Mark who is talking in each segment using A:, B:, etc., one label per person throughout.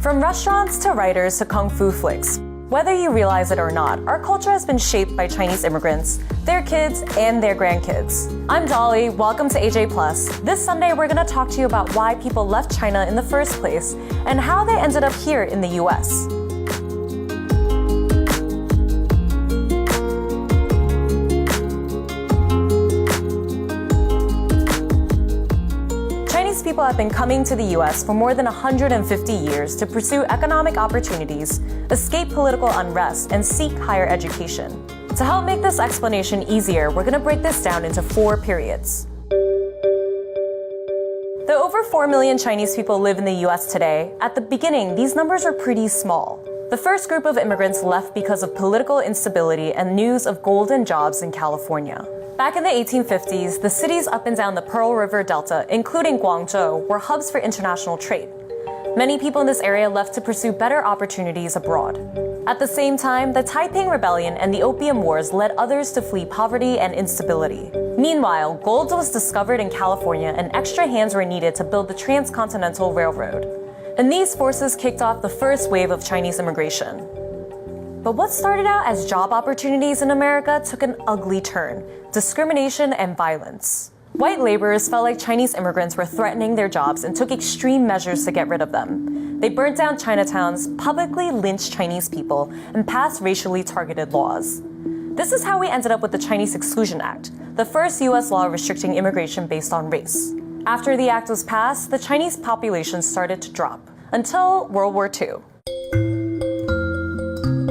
A: From restaurants to writers to kung fu flicks, whether you realize it or not, our culture has been shaped by Chinese immigrants, their kids, and their grandkids. I'm Dolly, welcome to AJ Plus. This Sunday, we're gonna talk to you about why people left China in the first place and how they ended up here in the US. Chinese people have been coming to the US for more than 150 years to pursue economic opportunities, escape political unrest, and seek higher education. To help make this explanation easier, we're going to break this down into 4 periods. Though over 4 million Chinese people live in the US today, at the beginning, these numbers are pretty small. The first group of immigrants left because of political instability and news of golden jobs in California. Back in the 1850s, the cities up and down the Pearl River Delta, including Guangzhou, were hubs for international trade. Many people in this area left to pursue better opportunities abroad. At the same time, the Taiping Rebellion and the Opium Wars led others to flee poverty and instability. Meanwhile, gold was discovered in California and extra hands were needed to build the Transcontinental Railroad. And these forces kicked off the first wave of Chinese immigration. But what started out as job opportunities in America took an ugly turn: discrimination and violence. White laborers felt like Chinese immigrants were threatening their jobs and took extreme measures to get rid of them. They burnt down Chinatowns, publicly lynched Chinese people, and passed racially targeted laws. This is how we ended up with the Chinese Exclusion Act, the first US law restricting immigration based on race. After the act was passed, the Chinese population started to drop, until World War II.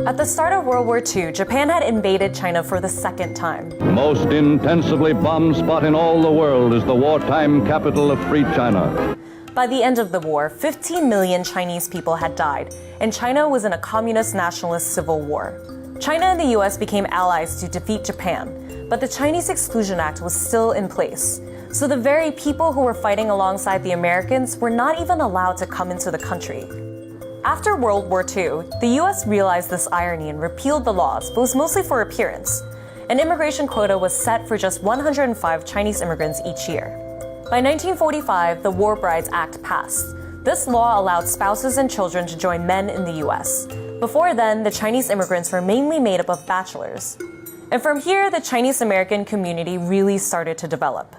A: At the start of World War II, Japan had invaded China for the second time.
B: The most intensively bombed spot in all the world is the wartime capital of free China.
A: By the end of the war, 15 million Chinese people had died, and China was in a communist nationalist civil war. China and the US became allies to defeat Japan, but the Chinese Exclusion Act was still in place. So the very people who were fighting alongside the Americans were not even allowed to come into the country. After World War II, the US realized this irony and repealed the laws, but was mostly for appearance. An immigration quota was set for just 105 Chinese immigrants each year. By 1945, the War Brides Act passed. This law allowed spouses and children to join men in the US. Before then, the Chinese immigrants were mainly made up of bachelors. And from here, the Chinese American community really started to develop.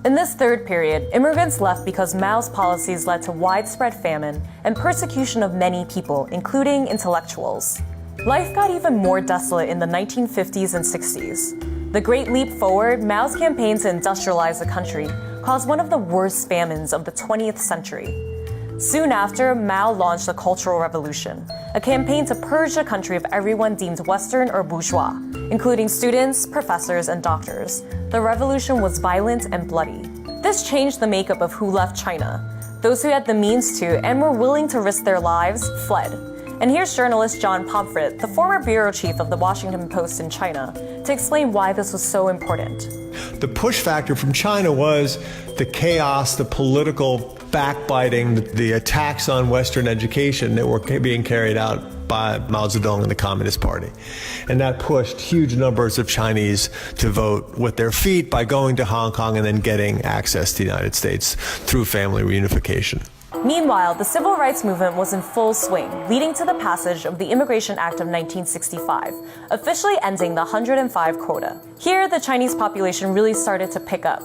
A: In this third period, immigrants left because Mao's policies led to widespread famine and persecution of many people, including intellectuals. Life got even more desolate in the 1950s and 60s. The Great Leap Forward, Mao's campaign to industrialize the country, caused one of the worst famines of the 20th century. Soon after, Mao launched the Cultural Revolution, a campaign to purge the country of everyone deemed Western or bourgeois, including students, professors, and doctors. The revolution was violent and bloody. This changed the makeup of who left China. Those who had the means to and were willing to risk their lives fled. And here's journalist John Pomfret, the former bureau chief of the Washington Post in China, to explain why this was so important.
C: The push factor from China was the chaos, the political backbiting, the attacks on Western education that were being carried out by Mao Zedong and the Communist Party. And that pushed huge numbers of Chinese to vote with their feet by going to Hong Kong and then getting access to the United States through family reunification.
A: Meanwhile, the civil rights movement was in full swing, leading to the passage of the Immigration Act of 1965, officially ending the 105 quota. Here, the Chinese population really started to pick up.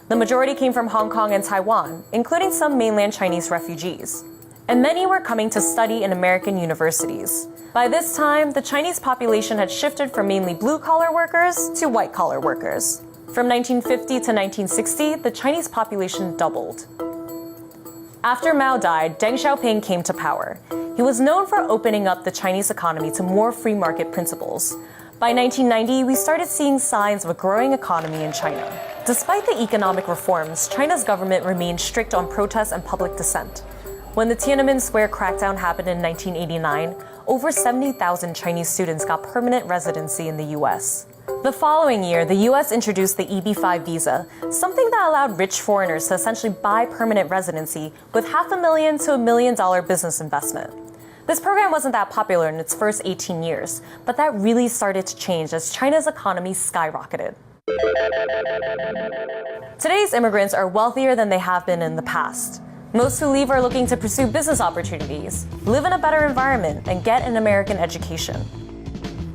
A: The majority came from Hong Kong and Taiwan, including some mainland Chinese refugees. And many were coming to study in American universities. By this time, the Chinese population had shifted from mainly blue-collar workers to white-collar workers. From 1950 to 1960, the Chinese population doubled. After Mao died, Deng Xiaoping came to power. He was known for opening up the Chinese economy to more free market principles. By 1990, we started seeing signs of a growing economy in China. Despite the economic reforms, China's government remained strict on protests and public dissent. When the Tiananmen Square crackdown happened in 1989, over 70,000 Chinese students got permanent residency in the US. The following year, the US introduced the EB-5 visa, something that allowed rich foreigners to essentially buy permanent residency with $500,000 to $1 million business investment. This program wasn't that popular in its first 18 years, but that really started to change as China's economy skyrocketed. Today's immigrants are wealthier than they have been in the past. Most who leave are looking to pursue business opportunities, live in a better environment, and get an American education.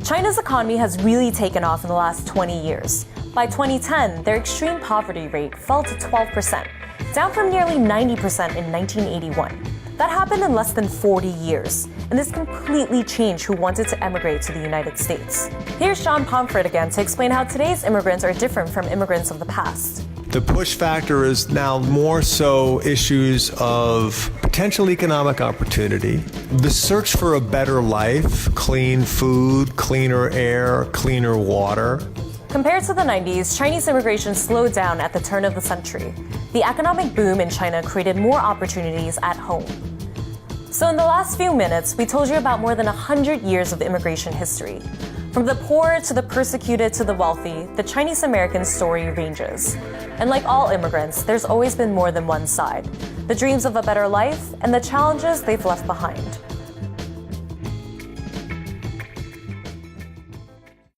A: China's economy has really taken off in the last 20 years. By 2010, their extreme poverty rate fell to 12%, down from nearly 90% in 1981. That happened in less than 40 years, and this completely changed who wanted to emigrate to the United States. Here's John Pomfret again to explain how today's immigrants are different from immigrants of the past.
C: The push factor is now more so issues of potential economic opportunity, the search for a better life, clean food, cleaner air, cleaner water.
A: Compared to the 90s, Chinese immigration slowed down at the turn of the century. The economic boom in China created more opportunities at home. So in the last few minutes, we told you about more than 100 years of immigration history. From the poor to the persecuted to the wealthy, the Chinese American story ranges. And like all immigrants, there's always been more than one side: the dreams of a better life and the challenges they've left behind.